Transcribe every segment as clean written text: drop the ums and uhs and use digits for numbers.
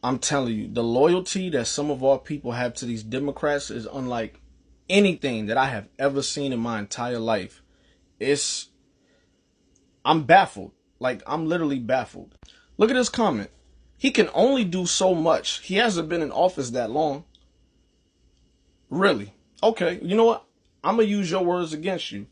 I'm telling you, the loyalty that some of our people have to these Democrats is unlike anything that I have ever seen in my entire life. It's, I'm baffled. Like, I'm literally baffled. Look at this comment. He can only do so much. He hasn't been in office that long. Really? Okay, you know what? I'm going to use your words against you.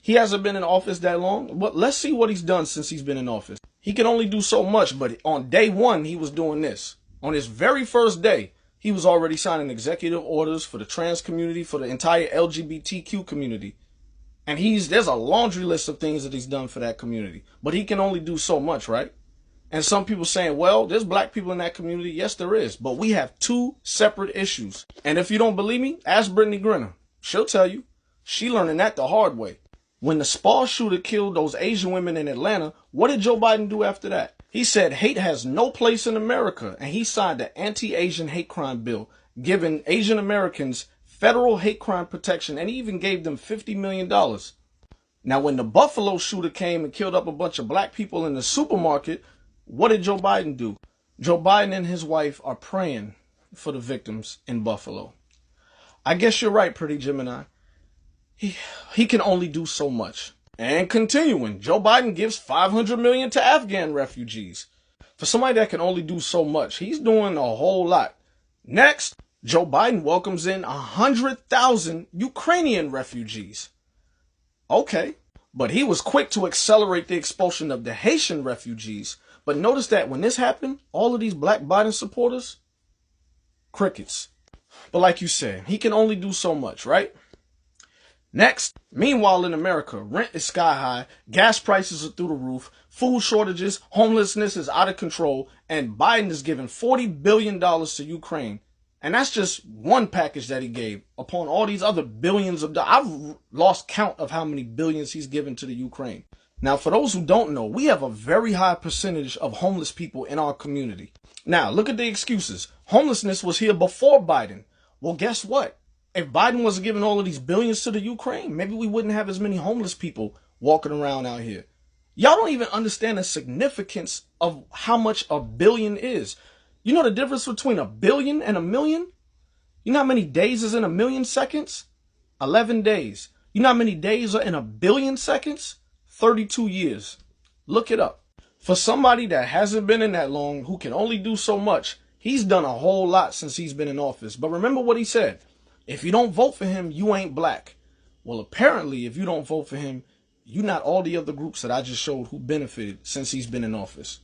He hasn't been in office that long, but let's see what he's done since he's been in office. He can only do so much, but on day one, he was doing this. On his very first day, he was already signing executive orders for the trans community, for the entire LGBTQ community. And there's a laundry list of things that he's done for that community. But he can only do so much, right? And some people saying, well, there's black people in that community. Yes, there is. But we have two separate issues. And if you don't believe me, ask Brittany Griner. She'll tell you. She learning that the hard way. When the Spar shooter killed those Asian women in Atlanta, what did Joe Biden do after that? He said hate has no place in America, and he signed the anti-Asian hate crime bill, giving Asian Americans federal hate crime protection, and he even gave them $50 million. Now, when the Buffalo shooter came and killed up a bunch of black people in the supermarket, what did Joe Biden do? Joe Biden and his wife are praying for the victims in Buffalo. I guess you're right, Pretty Gemini. He can only do so much. And continuing, Joe Biden gives $500 million to Afghan refugees. For somebody that can only do so much, he's doing a whole lot. Next, Joe Biden welcomes in 100,000 Ukrainian refugees. Okay, but he was quick to accelerate the expulsion of the Haitian refugees. But notice that when this happened, all of these black Biden supporters, crickets. But like you said, he can only do so much, right? Next, meanwhile in America, rent is sky high, gas prices are through the roof, food shortages, homelessness is out of control, and Biden is giving $40 billion to Ukraine. And that's just one package that he gave upon all these other billions of dollars. I've lost count of how many billions he's given to the Ukraine. Now, for those who don't know, we have a very high percentage of homeless people in our community. Now, look at the excuses. Homelessness was here before Biden. Well, guess what? If Biden wasn't giving all of these billions to the Ukraine, maybe we wouldn't have as many homeless people walking around out here. Y'all don't even understand the significance of how much a billion is. You know the difference between a billion and a million? You know how many days is in a million seconds? 11 days. You know how many days are in a billion seconds? 32 years. Look it up. For somebody that hasn't been in that long, who can only do so much, he's done a whole lot since he's been in office. But remember what he said. If you don't vote for him, you ain't black. Well, apparently, if you don't vote for him, you're not all the other groups that I just showed who benefited since he's been in office.